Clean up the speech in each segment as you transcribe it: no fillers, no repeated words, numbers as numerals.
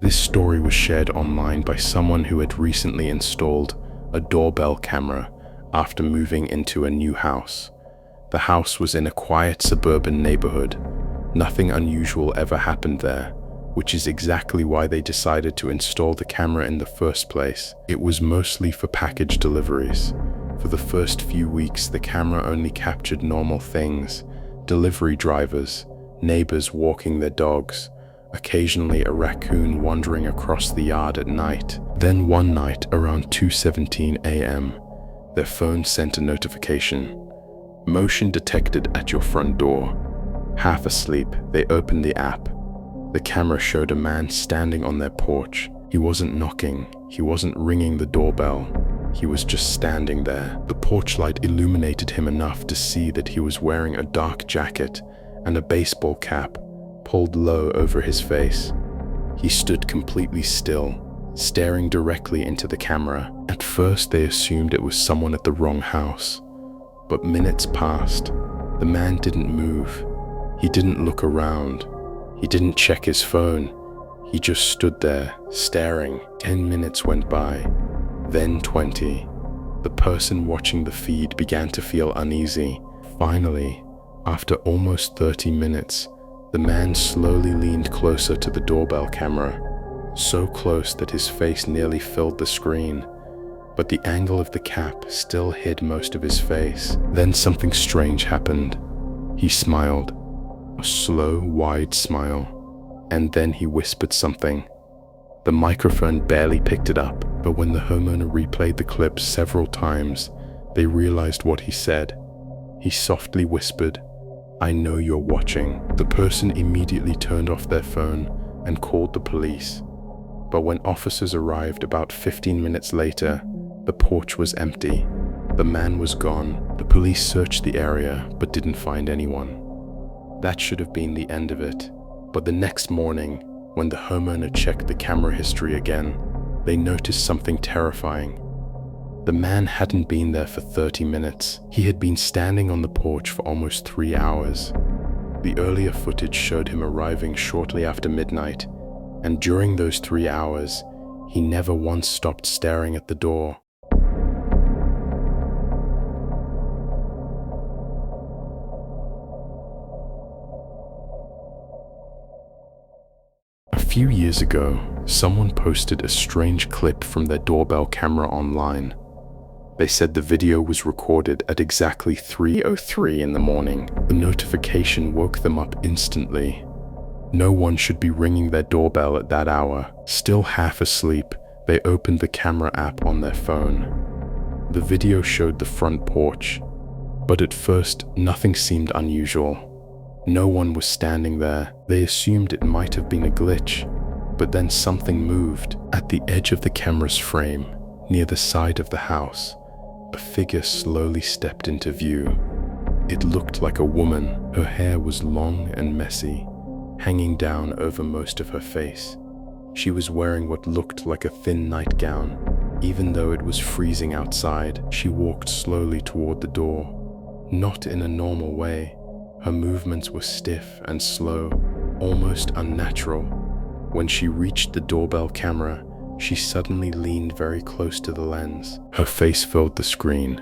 This story was shared online by someone who had recently installed a doorbell camera after moving into a new house. The house was in a quiet suburban neighborhood. Nothing unusual ever happened there, which is exactly why they decided to install the camera in the first place. It was mostly for package deliveries. For the first few weeks, the camera only captured normal things: delivery drivers, neighbors walking their dogs, occasionally a raccoon wandering across the yard at night. Then one night, around 2:17 a.m., their phone sent a notification. Motion detected at your front door. Half asleep, they opened the app. The camera showed a man standing on their porch. He wasn't knocking, he wasn't ringing the doorbell. He was just standing there. The porch light illuminated him enough to see that he was wearing a dark jacket and a baseball cap pulled low over his face. He stood completely still, staring directly into the camera. At first, they assumed it was someone at the wrong house. But minutes passed. The man didn't move. He didn't look around. He didn't check his phone. He just stood there, staring. 10 minutes went by, then 20. The person watching the feed began to feel uneasy. Finally, after almost 30 minutes, the man slowly leaned closer to the doorbell camera, so close that his face nearly filled the screen, but the angle of the cap still hid most of his face. Then something strange happened. He smiled, a slow, wide smile, and then he whispered something. The microphone barely picked it up, but when the homeowner replayed the clip several times, they realized what he said. He softly whispered, "I know you're watching." The person immediately turned off their phone and called the police. But when officers arrived about 15 minutes later, the porch was empty. The man was gone. The police searched the area but didn't find anyone. That should have been the end of it. But the next morning, when the homeowner checked the camera history again, they noticed something terrifying. The man hadn't been there for 30 minutes. He had been standing on the porch for almost 3 hours. The earlier footage showed him arriving shortly after midnight, and during those 3 hours, he never once stopped staring at the door. A few years ago, someone posted a strange clip from their doorbell camera online. They said the video was recorded at exactly 3:03 in the morning. The notification woke them up instantly. No one should be ringing their doorbell at that hour. Still half asleep, they opened the camera app on their phone. The video showed the front porch, but at first nothing seemed unusual. No one was standing there. They assumed it might have been a glitch, but then something moved. At the edge of the camera's frame, near the side of the house, a figure slowly stepped into view. It looked like a woman. Her hair was long and messy, hanging down over most of her face. She was wearing what looked like a thin nightgown. Even though it was freezing outside, she walked slowly toward the door. Not in a normal way. Her movements were stiff and slow, almost unnatural. When she reached the doorbell camera, she suddenly leaned very close to the lens. Her face filled the screen,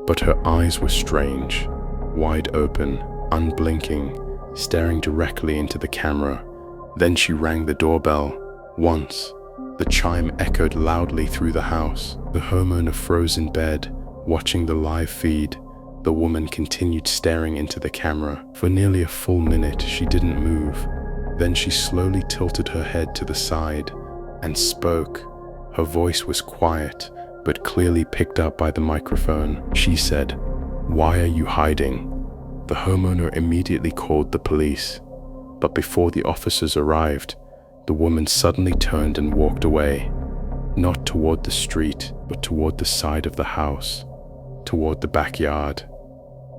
but her eyes were strange, wide open, unblinking, staring directly into the camera. Then she rang the doorbell. Once, the chime echoed loudly through the house. The homeowner froze in bed, watching the live feed. The woman continued staring into the camera. For nearly a full minute, she didn't move. Then she slowly tilted her head to the side and spoke. Her voice was quiet, but clearly picked up by the microphone. She said, "Why are you hiding?" The homeowner immediately called the police, but before the officers arrived, the woman suddenly turned and walked away, not toward the street, but toward the side of the house, toward the backyard.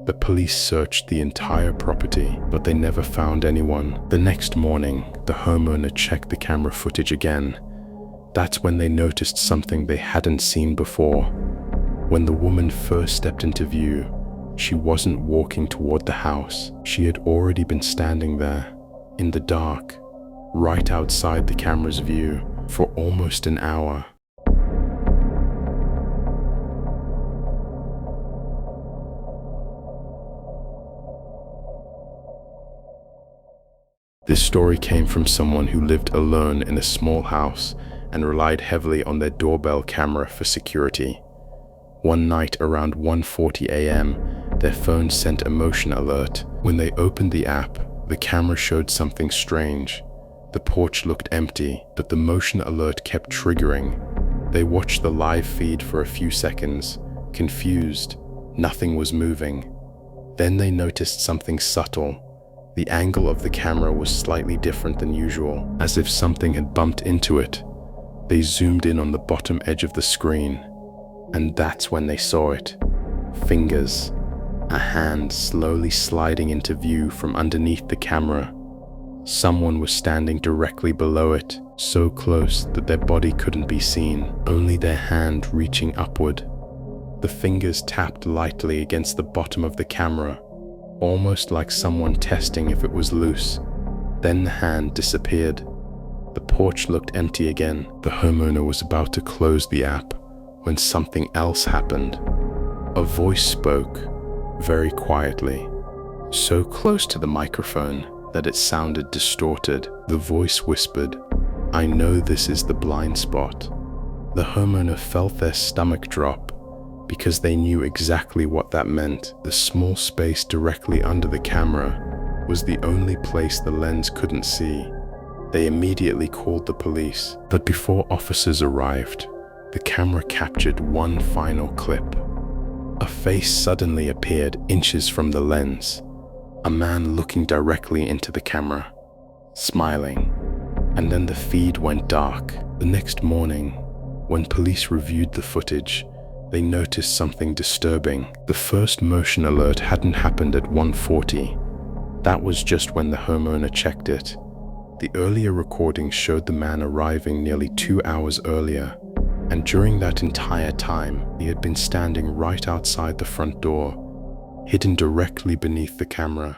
The police searched the entire property, but they never found anyone. The next morning, the homeowner checked the camera footage again. That's when they noticed something they hadn't seen before. When the woman first stepped into view, she wasn't walking toward the house. She had already been standing there, in the dark, right outside the camera's view for almost an hour. This story came from someone who lived alone in a small house and relied heavily on their doorbell camera for security. One night around 1:40 a.m., their phone sent a motion alert. When they opened the app, the camera showed something strange. The porch looked empty, but the motion alert kept triggering. They watched the live feed for a few seconds, confused. Nothing was moving. Then they noticed something subtle. The angle of the camera was slightly different than usual, as if something had bumped into it. They zoomed in on the bottom edge of the screen, and that's when they saw it. Fingers. A hand slowly sliding into view from underneath the camera. Someone was standing directly below it, so close that their body couldn't be seen, only their hand reaching upward. The fingers tapped lightly against the bottom of the camera, almost like someone testing if it was loose. Then the hand disappeared. The porch looked empty again. The homeowner was about to close the app when something else happened. A voice spoke, very quietly, so close to the microphone that it sounded distorted. The voice whispered, "I know this is the blind spot." The homeowner felt their stomach drop because they knew exactly what that meant. The small space directly under the camera was the only place the lens couldn't see. They immediately called the police, but before officers arrived, the camera captured one final clip. A face suddenly appeared inches from the lens. A man looking directly into the camera, smiling. And then the feed went dark. The next morning, when police reviewed the footage, they noticed something disturbing. The first motion alert hadn't happened at 1:40. That was just when the homeowner checked it. The earlier recording showed the man arriving nearly 2 hours earlier, and during that entire time, he had been standing right outside the front door, hidden directly beneath the camera.